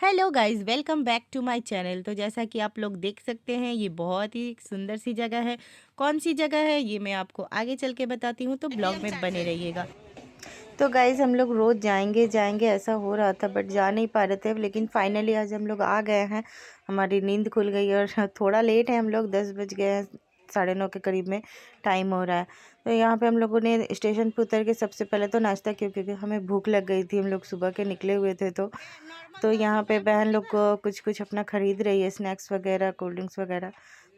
Hello guys, welcome back to my channel. तो जैसा कि आप लोग देख सकते हैं, ये बहुत ही सुंदर सी जगह है। कौन सी जगह है ये मैं आपको आगे चल के बताती हूँ, तो ब्लॉग में बने रहिएगा। तो गाइस, हम लोग रोज़ जाएंगे जाएंगे ऐसा हो रहा था, बट जा नहीं पा रहे थे। लेकिन फाइनली आज हम लोग आ गए हैं। हमारी नींद खुल गई और थोड़ा लेट है, हम लोग 10 बज गए हैं, 9:30 के करीब में टाइम हो रहा है। तो यहाँ पे हम लोगों ने स्टेशन पे उतर के सबसे पहले तो नाश्ता किया, क्योंकि हमें भूख लग गई थी। हम लोग सुबह के निकले हुए थे। तो यहाँ पे बहन लोग को कुछ कुछ अपना ख़रीद रही है, स्नैक्स वगैरह, कोल्ड ड्रिंक्स वगैरह।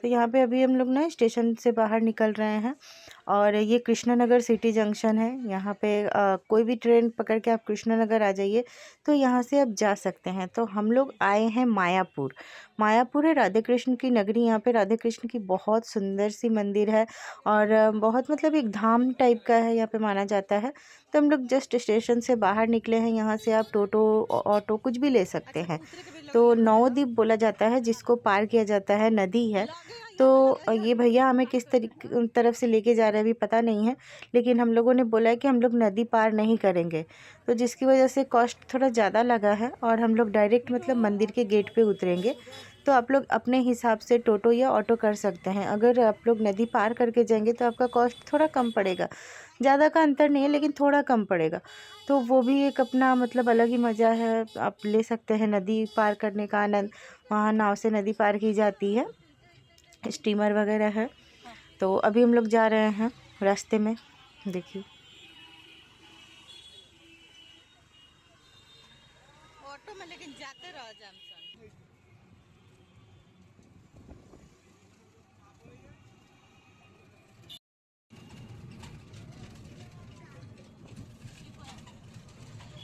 तो यहाँ पे अभी हम लोग ना स्टेशन से बाहर निकल रहे हैं। और ये कृष्णनगर सिटी जंक्शन है। यहाँ पे कोई भी ट्रेन पकड़ के आप कृष्णनगर आ जाइए, तो यहाँ से आप जा सकते हैं। तो हम लोग आए हैं मायापुर। मायापुर है राधे कृष्ण की नगरी। यहाँ पे राधे कृष्ण की बहुत सुंदर सी मंदिर है। और बहुत मतलब एक धाम टाइप का है यहाँ पे माना जाता है। तो हम लोग जस्ट स्टेशन से बाहर निकले हैं। यहाँ से आप टोटो, ऑटो कुछ भी ले सकते हैं। तो नवद्वीप बोला जाता है जिसको पार किया जाता है, नदी है। तो ये भैया हमें किस तरफ से लेके जा रहे हैं अभी पता नहीं है, लेकिन हम लोगों ने बोला है कि हम लोग नदी पार नहीं करेंगे। तो जिसकी वजह से कॉस्ट थोड़ा ज़्यादा लगा है, और हम लोग डायरेक्ट मतलब मंदिर के गेट पे उतरेंगे। तो आप लोग अपने हिसाब से टोटो या ऑटो कर सकते हैं। अगर आप लोग नदी पार करके जाएंगे तो आपका कॉस्ट थोड़ा कम पड़ेगा। ज़्यादा का अंतर नहीं है, लेकिन थोड़ा कम पड़ेगा। तो वो भी एक अपना मतलब अलग ही मज़ा है। आप ले सकते हैं नदी पार करने का आनंद। वहाँ नाव से नदी पार की जाती है, स्टीमर वगैरह है। तो अभी हम लोग जा रहे हैं रास्ते में, देखिए। ऑटो में लेकिन जाते रहो जमसन।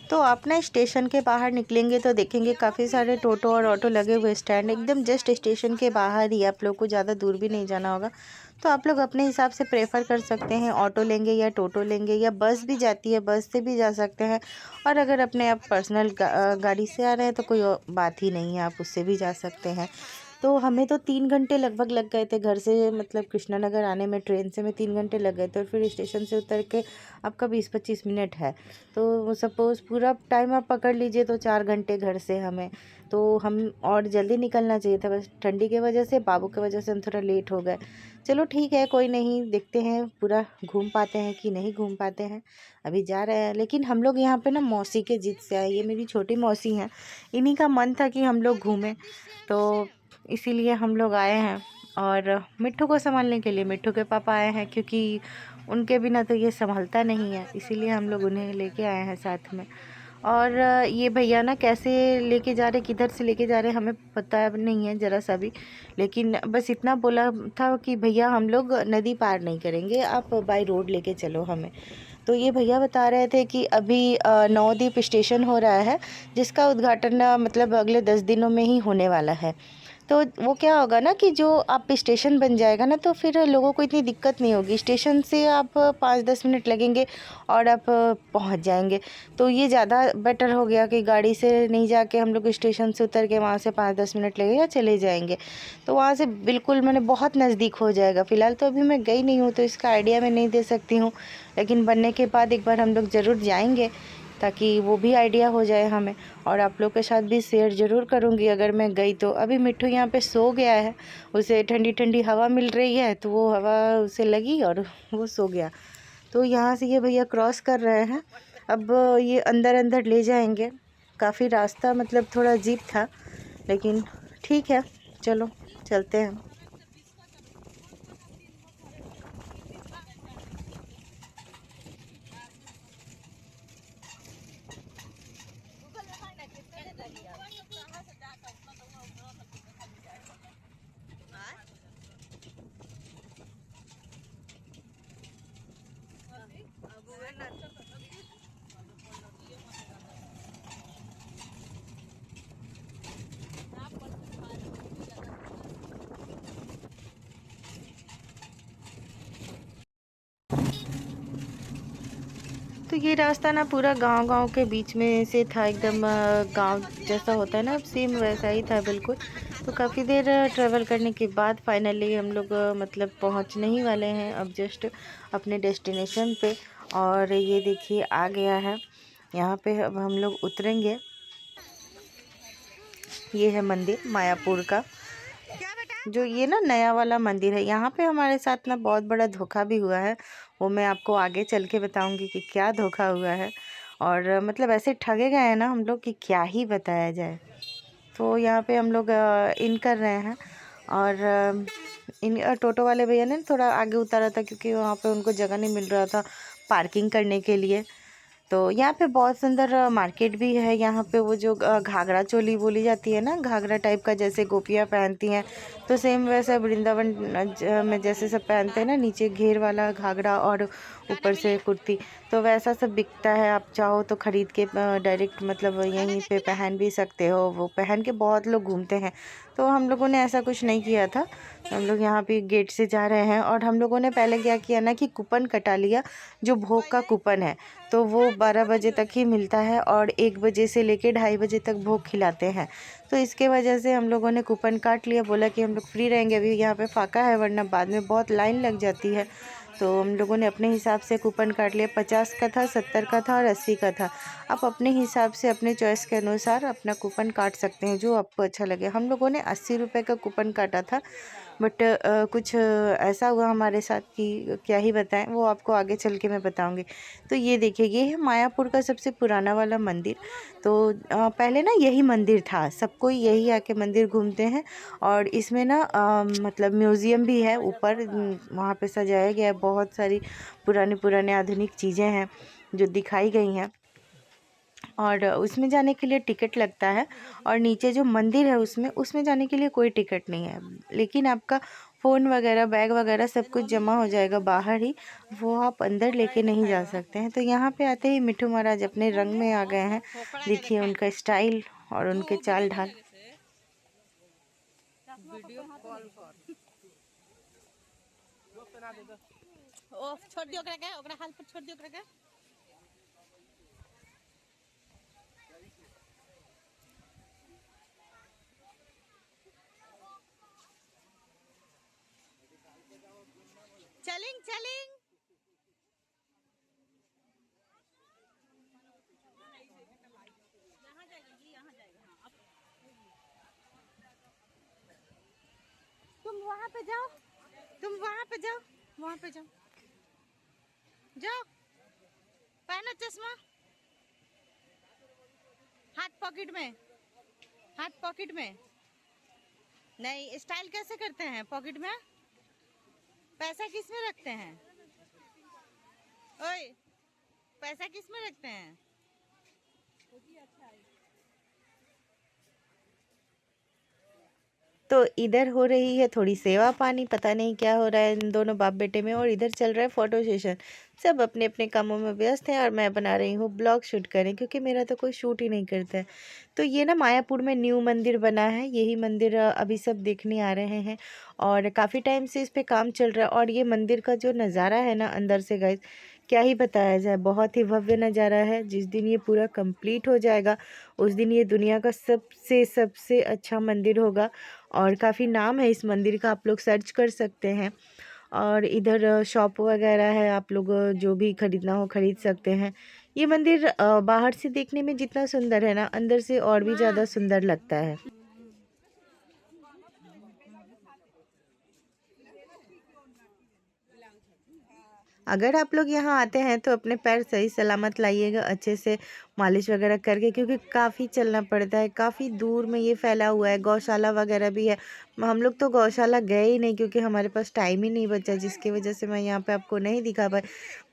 तो आप ना स्टेशन के बाहर निकलेंगे तो देखेंगे काफ़ी सारे टोटो और ऑटो लगे हुए स्टैंड, एकदम जस्ट स्टेशन के बाहर ही। आप लोग को ज़्यादा दूर भी नहीं जाना होगा। तो आप लोग अपने हिसाब से प्रेफर कर सकते हैं, ऑटो लेंगे या टोटो लेंगे, या बस भी जाती है, बस से भी जा सकते हैं। और अगर अपने आप पर्सनल गाड़ी से आ रहे हैं तो कोई बात ही नहीं है, आप उससे भी जा सकते हैं। तो हमें तो 3 घंटे लगभग लग गए थे घर से, मतलब कृष्णानगर आने में ट्रेन से में 3 घंटे लग गए थे। और फिर स्टेशन से उतर के आपका 20-25 मिनट है। तो सपोज़ पूरा टाइम आप पकड़ लीजिए तो 4 घंटे घर से हमें। तो हम और जल्दी निकलना चाहिए था, बस ठंडी की वजह से, बाबू की वजह से हम थोड़ा लेट हो गए। चलो ठीक है, कोई नहीं, देखते हैं पूरा घूम पाते हैं कि नहीं घूम पाते हैं। अभी जा रहे हैं। लेकिन हम लोग यहाँ पे ना मौसी के जिद से आए। ये मेरी छोटी मौसी हैं, इन्हीं का मन था कि हम लोग घूमें, तो इसीलिए हम लोग आए हैं। और मिट्ठू को संभालने के लिए मिट्ठू के पापा आए हैं, क्योंकि उनके बिना तो ये संभलता नहीं है, इसीलिए हम लोग उन्हें लेके आए हैं साथ में। और ये भैया ना कैसे लेके जा रहे, किधर से लेके जा रहे हमें पता नहीं है ज़रा सा भी। लेकिन बस इतना बोला था कि भैया हम लोग नदी पार नहीं करेंगे, आप बाय रोड लेके चलो हमें। तो ये भैया बता रहे थे कि अभी नवद्वीप स्टेशन हो रहा है, जिसका उद्घाटन मतलब अगले 10 दिनों में ही होने वाला है। तो वो क्या होगा ना कि जो आप स्टेशन बन जाएगा ना, तो फिर लोगों को इतनी दिक्कत नहीं होगी। स्टेशन से आप 5-10 मिनट लगेंगे और आप पहुंच जाएंगे। तो ये ज़्यादा बेटर हो गया कि गाड़ी से नहीं जाके हम लोग स्टेशन से उतर के वहाँ से 5-10 मिनट लगेगा, चले जाएंगे। तो वहाँ से बिल्कुल मैंने बहुत नज़दीक हो जाएगा। फ़िलहाल तो अभी मैं गई नहीं हूँ, तो इसका आइडिया मैं नहीं दे सकती हूँ। लेकिन बनने के बाद एक बार हम लोग ज़रूर जाएंगे, ताकि वो भी आइडिया हो जाए हमें। और आप लोग के साथ भी शेयर ज़रूर करूँगी अगर मैं गई तो। अभी मिट्ठू यहाँ पे सो गया है, उसे ठंडी ठंडी हवा मिल रही है, तो वो हवा उसे लगी और वो सो गया। तो यहाँ से ये भैया क्रॉस कर रहे हैं। अब ये अंदर अंदर ले जाएंगे। काफ़ी रास्ता मतलब थोड़ा अजीब था, लेकिन ठीक है, चलो चलते हैं। तो ये रास्ता ना पूरा गांव-गांव के बीच में से था, एकदम गांव जैसा होता है ना, सेम वैसा ही था बिल्कुल। तो काफ़ी देर ट्रैवल करने के बाद फाइनली हम लोग मतलब पहुंचने ही वाले हैं अब जस्ट अपने डेस्टिनेशन पे। और ये देखिए आ गया है। यहाँ पे अब हम लोग उतरेंगे। ये है मंदिर मायापुर का, क्या बेटा? जो ये ना नया वाला मंदिर है। यहाँ पे हमारे साथ ना बहुत बड़ा धोखा भी हुआ है, वो मैं आपको आगे चल के बताऊँगी कि क्या धोखा हुआ है। और मतलब ऐसे ठगे गए हैं ना हम लोग कि क्या ही बताया जाए। तो यहाँ पे हम लोग इन कर रहे हैं, और इन टोटो वाले भैया ने थोड़ा आगे उतारा था क्योंकि वहाँ पे उनको जगह नहीं मिल रहा था पार्किंग करने के लिए। तो यहाँ पे बहुत सुंदर मार्केट भी है। यहाँ पे वो जो घाघरा चोली बोली जाती है ना, घाघरा टाइप का जैसे गोपियाँ पहनती हैं, तो सेम वैसा वृंदावन में जैसे सब पहनते हैं ना, नीचे घेर वाला घाघरा और ऊपर से कुर्ती, तो वैसा सब बिकता है। आप चाहो तो ख़रीद के डायरेक्ट मतलब यहीं पे पहन भी सकते हो। वो पहन के बहुत लोग घूमते हैं, तो हम लोगों ने ऐसा कुछ नहीं किया था। हम लोग यहाँ पे गेट से जा रहे हैं, और हम लोगों ने पहले क्या किया ना कि कूपन कटा लिया, जो भोग का कूपन है, तो वो 12 बजे तक ही मिलता है और 1 बजे से लेके 2:30 बजे तक भोग खिलाते हैं। तो इसके वजह से हम लोगों ने कूपन काट लिया, बोला कि हम लोग फ्री रहेंगे, अभी यहाँ पे फाका है, वरना बाद में बहुत लाइन लग जाती है। तो हम लोगों ने अपने हिसाब से कूपन काट लिया। 50 का था, 70 का था और 80 का था। आप अपने हिसाब से अपने चॉइस के अनुसार अपना कूपन काट सकते हैं, जो आपको अच्छा लगे। हम लोगों ने 80 रुपये का कूपन काटा था, बट कुछ ऐसा हुआ हमारे साथ कि क्या ही बताएं, वो आपको आगे चल के मैं बताऊंगी। तो ये देखिए, ये है मायापुर का सबसे पुराना वाला मंदिर। तो पहले ना यही मंदिर था, सब कोई यही आके मंदिर घूमते हैं। और इसमें ना मतलब म्यूज़ियम भी है ऊपर, वहाँ पे सजाया गया है, बहुत सारी पुरानी पुरानी आधुनिक चीज़ें हैं जो दिखाई गई हैं। और उसमें जाने के लिए टिकट लगता है, और नीचे जो मंदिर है उसमें उसमें जाने के लिए कोई टिकट नहीं है, लेकिन आपका फ़ोन वगैरह बैग वगैरह सब कुछ जमा हो जाएगा बाहर ही, वो आप अंदर लेके नहीं जा सकते हैं। तो यहाँ पे आते ही मिठू महाराज अपने रंग में आ गए हैं। देखिए उनका स्टाइल और उनके चाल ढाल। वीडियो कॉल कर। ओ छोड़ दियो ओकरा के, ओकरा हाल पर छोड़ दियो ओकरा के। चलिंग चलिंग। यहाँ जाएगी, यहाँ जाएगी। हाँ, तुम वहाँ पे जाओ, तुम वहाँ पे जाओ, वहाँ पे जाओ, जाओ पहनो चश्मा। हाथ पॉकेट में, हाथ पॉकेट में। नहीं, स्टाइल कैसे करते हैं पॉकेट में? पैसा किस में रखते हैं? ओए, पैसा किस में रखते हैं? तो इधर हो रही है थोड़ी सेवा पानी, पता नहीं क्या हो रहा है इन दोनों बाप बेटे में, और इधर चल रहा है फोटो सेशन। सब अपने अपने कामों में व्यस्त हैं, और मैं बना रही हूँ ब्लॉग शूट करें, क्योंकि मेरा तो कोई शूट ही नहीं करता है। तो ये ना मायापुर में न्यू मंदिर बना है, यही मंदिर अभी सब देखने आ रहे हैं, और काफ़ी टाइम से इस पे काम चल रहा है। और ये मंदिर का जो नज़ारा है ना अंदर से गाइस, क्या ही बताया जाए, बहुत ही भव्य नज़ारा है। जिस दिन ये पूरा कंप्लीट हो जाएगा, उस दिन ये दुनिया का सबसे सबसे अच्छा मंदिर होगा। और काफ़ी नाम है इस मंदिर का, आप लोग सर्च कर सकते हैं। और इधर शॉप वगैरह है, आप लोग जो भी ख़रीदना हो ख़रीद सकते हैं। ये मंदिर बाहर से देखने में जितना सुंदर है ना, अंदर से और भी ज़्यादा सुंदर लगता है। अगर आप लोग यहाँ आते हैं तो अपने पैर सही सलामत लाइएगा, अच्छे से मालिश वगैरह करके, क्योंकि काफ़ी चलना पड़ता है, काफ़ी दूर में ये फैला हुआ है। गौशाला वगैरह भी है। हम लोग तो गौशाला गए ही नहीं, क्योंकि हमारे पास टाइम ही नहीं बचा, जिसकी वजह से मैं यहाँ पे आपको नहीं दिखा पाई।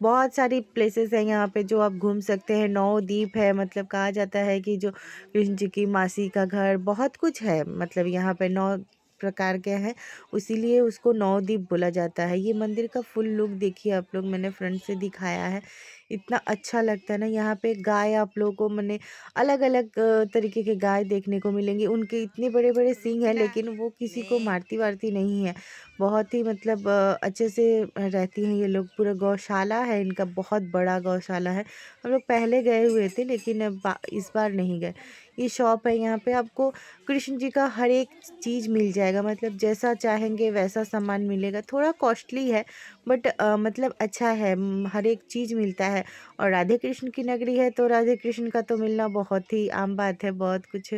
बहुत सारी प्लेसेस हैं यहाँ पे जो आप घूम सकते हैं। नवद्वीप है, मतलब कहा जाता है कि जो कृष्ण जी की मासी का घर, बहुत कुछ है, मतलब यहाँ पे 9 प्रकार के हैं, इसीलिए उसको नवद्वीप बोला जाता है। ये मंदिर का फुल लुक देखिए आप लोग, मैंने फ्रंट से दिखाया है। इतना अच्छा लगता है ना। यहाँ पे गाय आप लोगों को मैंने अलग अलग तरीके के गाय देखने को मिलेंगी। उनके इतने बड़े बड़े सींग हैं, लेकिन वो किसी को मारती वारती नहीं है। बहुत ही मतलब अच्छे से रहती हैं ये लोग। पूरा गौशाला है इनका, बहुत बड़ा गौशाला है। हम लोग पहले गए हुए थे, लेकिन इस बार नहीं गए। ये शॉप है, यहाँ पे आपको कृष्ण जी का हर एक चीज़ मिल जाएगा, मतलब जैसा चाहेंगे वैसा सामान मिलेगा। थोड़ा कॉस्टली है, बट मतलब अच्छा है, हर एक चीज़ मिलता है। और राधे कृष्ण की नगरी है, तो राधे कृष्ण का तो मिलना बहुत ही आम बात है, बहुत कुछ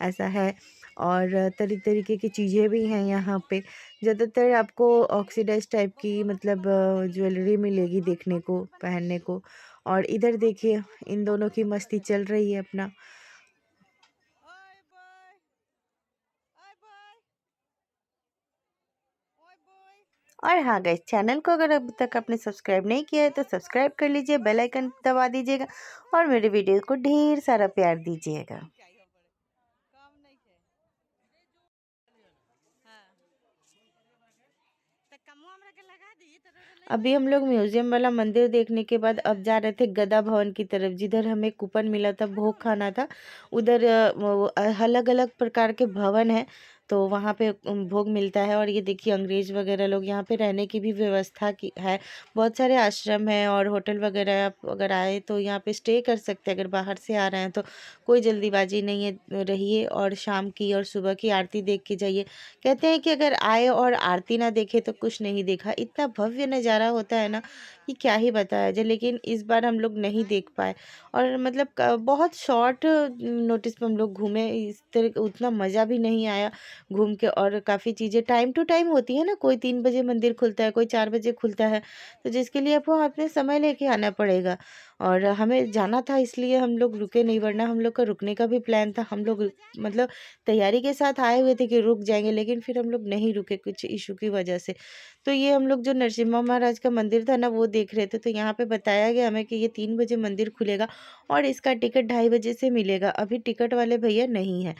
ऐसा है। और तरह तरीके की चीज़ें भी हैं यहाँ पे। ज़्यादातर आपको ऑक्सीडाइज टाइप की मतलब ज्वेलरी मिलेगी देखने को, पहनने को। और इधर देखिए इन दोनों की मस्ती चल रही है अपना। ओए बॉय, ओए बॉय, ओए बॉय। और हाँ गाइस, चैनल को अगर अभी तक आपने सब्सक्राइब नहीं किया है तो सब्सक्राइब कर लीजिए, बेल आइकन दबा दीजिएगा और मेरे वीडियो को ढेर सारा प्यार दीजिएगा। क्या ही हो पड़े, काम नहीं है। हाँ, तो कमो हमरा के लगा दी तो नहीं अभी हम लोग म्यूजियम वाला मंदिर देखने के बाद अब जा रहे थे गदा भवन की तरफ, जिधर हमें कूपन मिला था, भोग खाना था। उधर अलग अलग प्रकार के भवन है, तो वहाँ पे भोग मिलता है। और ये देखिए अंग्रेज वगैरह लोग, यहाँ पे रहने की भी व्यवस्था की है। बहुत सारे आश्रम हैं और होटल वगैरह, आप अगर आए तो यहाँ पे स्टे कर सकते हैं। अगर बाहर से आ रहे हैं तो कोई जल्दीबाजी नहीं है, रहिए और शाम की और सुबह की आरती देख के जाइए। कहते हैं कि अगर आए और आरती ना देखे तो कुछ नहीं देखा। इतना भव्य नज़ारा होता है ना कि क्या ही बताया जाए, लेकिन इस बार हम लोग नहीं देख पाए। और मतलब बहुत शॉर्ट नोटिस में हम लोग घूमे, इस तरह उतना मज़ा भी नहीं आया घूम के। और काफ़ी चीज़ें टाइम टू टाइम होती है ना, कोई 3 बजे मंदिर खुलता है, कोई 4 बजे खुलता है, तो जिसके लिए आपको अपने समय लेके आना पड़ेगा। और हमें जाना था इसलिए हम लोग रुके नहीं, वरना हम लोग का रुकने का भी प्लान था। हम लोग मतलब तैयारी के साथ आए हुए थे कि रुक जाएंगे, लेकिन फिर हम लोग नहीं रुके कुछ इशू की वजह से। तो ये हम लोग जो नरसिम्हा महाराज का मंदिर था ना वो देख रहे थे, तो यहाँ पे बताया गया हमें कि ये 3 बजे मंदिर खुलेगा और इसका टिकट 2:30 बजे से मिलेगा। अभी टिकट वाले भैया नहीं है।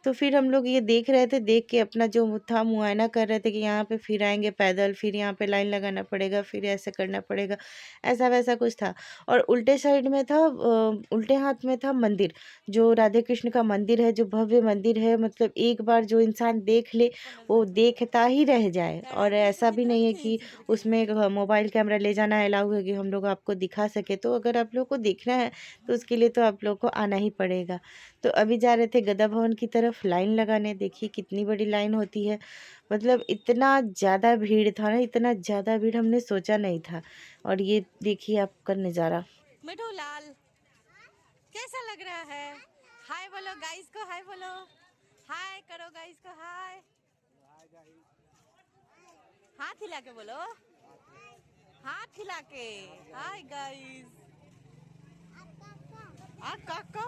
तो फिर हम लोग ये देख रहे थे, देख के अपना जो था मुआयना कर रहे थे कि यहाँ पे फिर आएंगे पैदल, फिर यहाँ पे लाइन लगाना पड़ेगा, फिर ऐसे करना पड़ेगा, ऐसा वैसा कुछ था। और उल्टे साइड में था, उल्टे हाथ में था मंदिर, जो राधे कृष्ण का मंदिर है, जो भव्य मंदिर है। मतलब एक बार जो इंसान देख ले वो देखता ही रह जाए। और ऐसा भी नहीं है कि उसमें मोबाइल कैमरा ले जाना अलाउ है कि हम लोग आपको दिखा सके। तो अगर आप लोग को देखना है तो उसके लिए तो आप लोग को आना ही पड़ेगा। तो अभी जा रहे थे गदा भवन की तरफ लाइन लगाने। देखिए कितनी बड़ी लाइन होती है, मतलब इतना ज़्यादा भीड़ था ना, इतना ज़्यादा भीड़ हमने सोचा नहीं था। और ये देखिए आपका नज़ारा। मिठू लाल, कैसा लग रहा है? हाय बोलो गाइस को, हाय बोलो, हाय करो गाइस को, हाय, हाथ हिला के बोलो, हाथ हिला के, हाय गाइस। आ काका,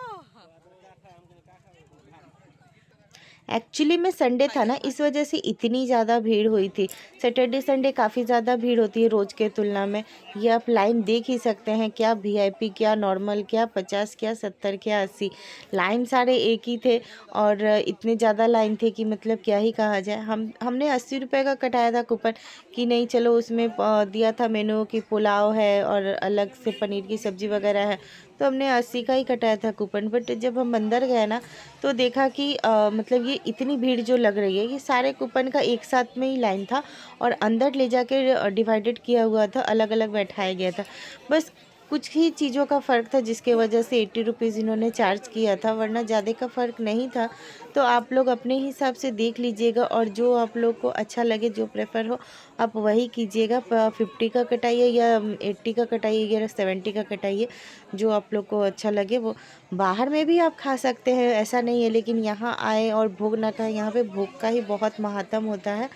एक्चुअली में संडे था ना, इस वजह से इतनी ज़्यादा भीड़ हुई थी। सैटरडे संडे काफ़ी ज़्यादा भीड़ होती है रोज़ के तुलना में। ये आप लाइन देख ही सकते हैं, क्या वीआईपी, क्या नॉर्मल, क्या 50, क्या 70, क्या 80। लाइन सारे एक ही थे और इतने ज़्यादा लाइन थे कि मतलब क्या ही कहा जाए। हमने 80 रुपये का कटाया था कूपन कि नहीं चलो, उसमें दिया था मेनू कि पुलाव है और अलग से पनीर की सब्ज़ी वगैरह है, तो हमने 80 का ही कटाया था कूपन। बट जब हम अंदर गए ना तो देखा कि मतलब ये इतनी भीड़ जो लग रही है, ये सारे कूपन का एक साथ में ही लाइन था और अंदर ले जाके डिवाइडेड किया हुआ था, अलग अलग बैठाया गया था। बस कुछ ही चीज़ों का फ़र्क था जिसके वजह से 80 रुपीज़ इन्होंने चार्ज किया था, वरना ज़्यादा का फ़र्क नहीं था। तो आप लोग अपने हिसाब से देख लीजिएगा और जो आप लोग को अच्छा लगे, जो प्रेफर हो आप वही कीजिएगा। 50 का कटाइए या 80 का कटाइए या 70 का कटाइए, जो आप लोग को अच्छा लगे वो। बाहर में भी आप खा सकते हैं, ऐसा नहीं है, लेकिन यहाँ आए और भोग ना खाएं। यहाँ पे भोग का ही बहुत महात्म होता है,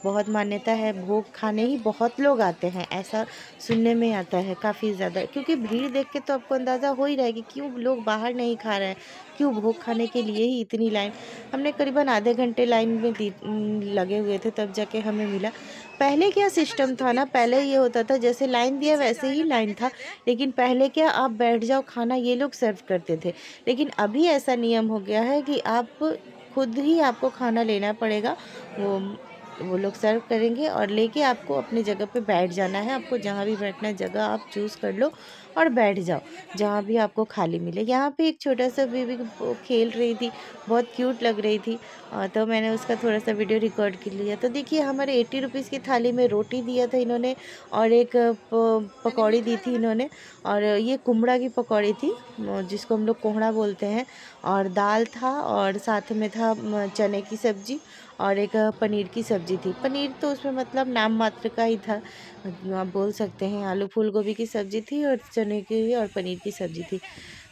बहुत मान्यता है। भोग खाने ही बहुत लोग आते हैं, ऐसा सुनने में आता है काफ़ी ज़्यादा। क्योंकि भीड़ देख के तो आपको अंदाज़ा हो ही रहा है कि क्यों लोग बाहर नहीं खा रहे हैं, क्यों भोग खाने के लिए ही इतनी लाइन। हमने करीबन आधे घंटे लाइन में लगे हुए थे, तब जाके हमें मिला। पहले क्या सिस्टम था ना, पहले ये होता था जैसे लाइन दिया वैसे ही लाइन था, लेकिन पहले क्या आप बैठ जाओ खाना ये लोग सर्व करते थे। लेकिन अभी ऐसा नियम हो गया है कि आप खुद ही आपको खाना लेना पड़ेगा। वो वो लोग सर्व करेंगे और लेके आपको अपनी जगह पे बैठ जाना है। आपको जहाँ भी बैठना है जगह आप चूज़ कर लो और बैठ जाओ, जहाँ भी आपको खाली मिले। यहाँ पे एक छोटा सा बेबी वो खेल रही थी, बहुत क्यूट लग रही थी। तो मैंने उसका थोड़ा सा वीडियो रिकॉर्ड कर लिया। तो देखिए हमारे 80 रुपीज़ की थाली में रोटी दिया था इन्होंने और एक पकौड़ी दी थी इन्होंने। और ये कुमड़ा की पकौड़ी थी, जिसको हम लोग कोहड़ा बोलते हैं। और दाल था और साथ में था चने की सब्ज़ी और एक पनीर की सब्ज़ी थी। पनीर तो उसमें मतलब नाम मात्र का ही था, आप बोल सकते हैं। आलू फूल गोभी की सब्ज़ी थी और चने की और पनीर की सब्ज़ी थी।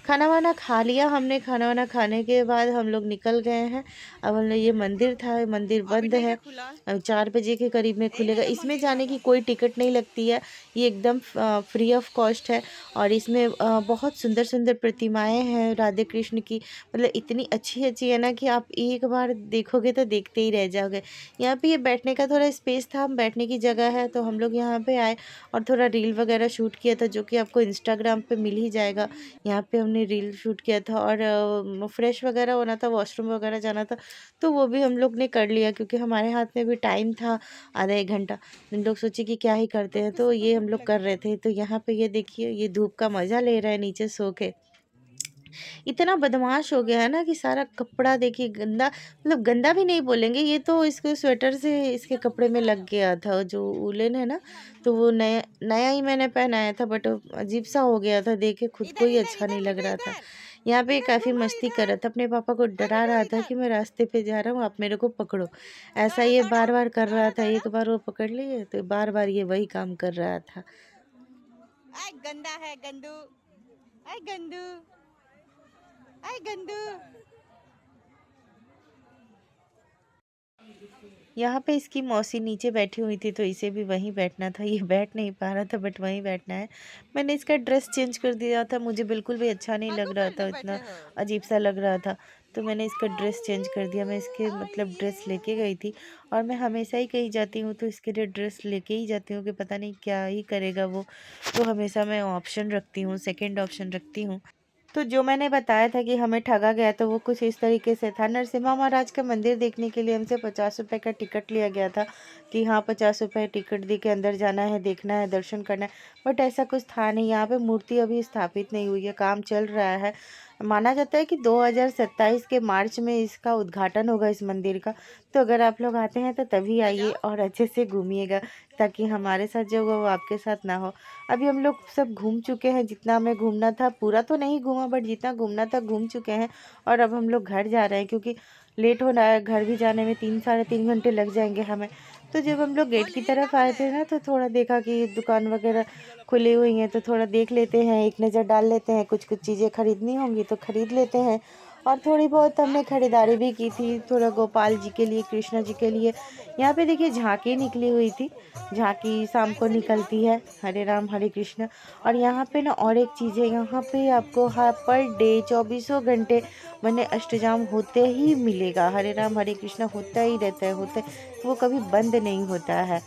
खाना वाना खा लिया हमने। खाना वाना खाने के बाद हम लोग निकल गए हैं। अब हम लोग, ये मंदिर था, ये मंदिर अभी बंद नहीं क्या है। खुला? 4 बजे के करीब में खुलेगा। मेरे इसमें मम्मी का जाने होगा। की कोई टिकट नहीं लगती है। ये एकदम फ्री ऑफ कॉस्ट है। और इसमें बहुत सुंदर सुंदर प्रतिमाएं हैं राधे कृष्ण की। मतलब इतनी अच्छी अच्छी है ना कि आप एक बार देखोगे तो देखते ही रह जाओगे। यहाँ पे ये बैठने का थोड़ा स्पेस था, बैठने की जगह है, तो हम लोग यहाँ पे आए और थोड़ा रील वगैरह शूट किया था, जो कि आपको इंस्टाग्राम पे मिल ही जाएगा। यहाँ पे हमने रील शूट किया था और फ्रेश वगैरह होना था, वॉशरूम वगैरह जाना था, तो वो भी हम लोग ने कर लिया क्योंकि हमारे हाथ में भी टाइम था, आधा 1 घंटा। हम लोग सोचे कि क्या ही करते हैं, तो ये हम लोग कर रहे थे। तो यहाँ पे ये देखिए, ये धूप का मज़ा ले रहा है नीचे सो के। इतना बदमाश हो गया है ना कि सारा कपड़ा देखिए गंदा, मतलब गंदा भी नहीं बोलेंगे, ये तो इसके स्वेटर से इसके कपड़े में लग गया था, जो उलन है ना, तो वो नया नया ही मैंने पहनाया था, बट अजीब सा हो गया था, देखे खुद को इधर ही इधर अच्छा इधर नहीं लग देखो रहा था। इधर। यहाँ पे इधर काफ़ी घूमो मस्ती कर इधर। रहा था, अपने पापा को हाँ डरा बेटू रहा था कि इधर। मैं रास्ते पे जा रहा हूँ, आप मेरे को पकड़ो। ऐसा दौड़ो ये दौड़ो। बार बार कर रहा दौड़ो था, दौड़ो। एक बार वो पकड़ लिए तो बार बार ये वही काम कर रहा था। आय गंदा है गंदू। आय गंदू। आय गंदू। यहाँ पे इसकी मौसी नीचे बैठी हुई थी, तो इसे भी वहीं बैठना था। ये बैठ नहीं पा रहा था, बट वहीं बैठना है। मैंने इसका ड्रेस चेंज कर दिया था, मुझे बिल्कुल भी अच्छा नहीं लग भागो रहा था, पलटो बैठे इतना हो। अजीब सा लग रहा था। तो मैंने इसका ड्रेस चेंज कर दिया। मैं इसके मतलब ड्रेस लेके गई थी, और मैं हमेशा ही कहीं जाती हूँ तो इसके लिए ड्रेस लेके ही जाती हूँ कि पता नहीं क्या ही करेगा वो। तो हमेशा मैं ऑप्शन रखती हूँ, सेकेंड ऑप्शन रखती हूँ। तो जो मैंने बताया था कि हमें ठगा गया, तो वो कुछ इस तरीके से था। नरसिम्हा महाराज का मंदिर देखने के लिए हमसे 50 रुपये का टिकट लिया गया था कि हाँ 50 रुपये टिकट दे के अंदर जाना है, देखना है, दर्शन करना है। बट ऐसा कुछ था नहीं। यहाँ पे मूर्ति अभी स्थापित नहीं हुई है, काम चल रहा है। माना जाता है कि 2027 के मार्च में इसका उद्घाटन होगा, इस मंदिर का। तो अगर आप लोग आते हैं तो तभी आ आइए जाओ। और अच्छे से घूमिएगा, ताकि हमारे साथ जो हुआ वो आपके साथ ना हो। अभी हम लोग सब घूम चुके हैं, जितना हमें घूमना था, पूरा तो नहीं घूमा, बट जितना घूमना था घूम चुके हैं। और अब हम लोग घर जा रहे हैं, क्योंकि लेट हो रहा है, घर भी जाने में 3 साढ़े 3 घंटे लग जाएंगे हमें। तो जब हम लोग गेट की बोलिए क्या तरफ आए बोले? थे ना, तो थोड़ा देखा कि दुकान वगैरह खुली हुई हैं, तो थोड़ा देख लेते हैं, एक नज़र डाल लेते हैं, कुछ कुछ चीज़ें खरीदनी होंगी तो खरीद लेते हैं। और थोड़ी बहुत हमने खरीदारी भी की थी, थोड़ा गोपाल जी के लिए, कृष्णा जी के लिए। यहाँ पे देखिए झांकी निकली हुई थी, झांकी शाम को पैसे निकाल। निकलती है, हरे राम हरे कृष्ण। और यहाँ पे ना और एक चीज़ है, यहाँ पे आपको हर पर डे 24 घंटे मैंने अष्टजाम होते ही मिलेगा, हरे राम हरे कृष्ण होता ही रहता है, होता है, वो कभी बंद नहीं होता है।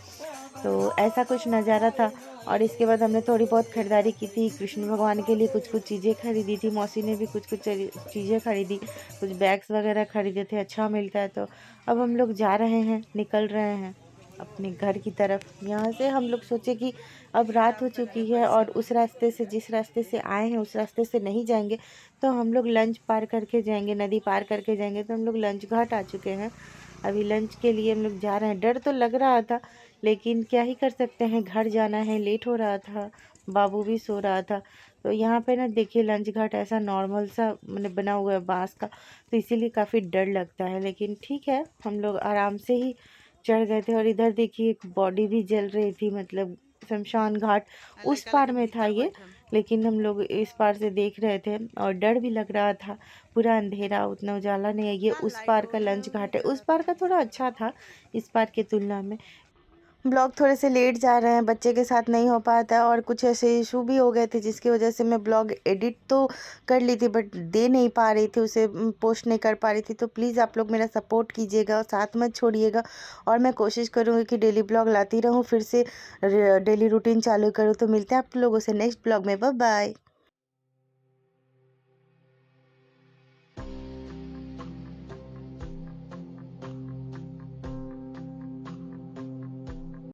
तो ऐसा कुछ नज़ारा था। और इसके बाद हमने थोड़ी बहुत खरीदारी की थी, कृष्ण भगवान के लिए कुछ कुछ चीज़ें खरीदी थी, मौसी ने भी कुछ कुछ चीज़ें खरीदी, कुछ बैग्स वगैरह खरीदे थे, अच्छा मिलता है। तो अब हम लोग जा रहे हैं, निकल रहे हैं अपने घर की तरफ। यहाँ से हम लोग सोचे कि अब रात हो चुकी है, और उस रास्ते से, जिस रास्ते से आए हैं उस रास्ते से नहीं जाएंगे, तो हम लोग लंच पार करके जाएंगे, नदी पार करके जाएंगे। तो हम लोग लंच घाट आ चुके हैं, अभी लंच के लिए हम लोग जा रहे हैं। डर तो लग रहा था, लेकिन क्या ही कर सकते हैं, घर जाना है, लेट हो रहा था, बाबू भी सो रहा था। तो यहाँ पे ना देखिए, लंच घाट ऐसा नॉर्मल सा मैंने बना हुआ है बांस का, तो इसीलिए काफ़ी डर लगता है, लेकिन ठीक है, हम लोग आराम से ही चढ़ गए थे। और इधर देखिए एक बॉडी भी जल रही थी, मतलब शमशान घाट उस लड़का पार लड़का में था भीतर ये, बैठम। लेकिन हम लोग इस पार से देख रहे थे और डर भी लग रहा था। पूरा अंधेरा, उतना उजाला नहीं है। ये हाँ उस लाइट पार हो का गया लंच घाट है, इधर। उस पार का थोड़ा अच्छा था इस पार की तुलना में। ब्लॉग थोड़े से लेट जा रहे हैं, बच्चे के साथ नहीं हो पाता है, और कुछ ऐसे इशू भी हो गए थे, जिसकी वजह से मैं ब्लॉग एडिट तो कर ली थी, बट दे नहीं पा रही थी उसे, पोस्ट नहीं कर पा रही थी। तो प्लीज़ आप लोग मेरा सपोर्ट कीजिएगा और साथ मत छोड़िएगा। और मैं कोशिश करूँगी कि डेली ब्लॉग लाती रहूँ, फिर से डेली रूटीन चालू करूँ। तो मिलते हैं आप लोगों से नेक्स्ट ब्लॉग में, बाय बाय।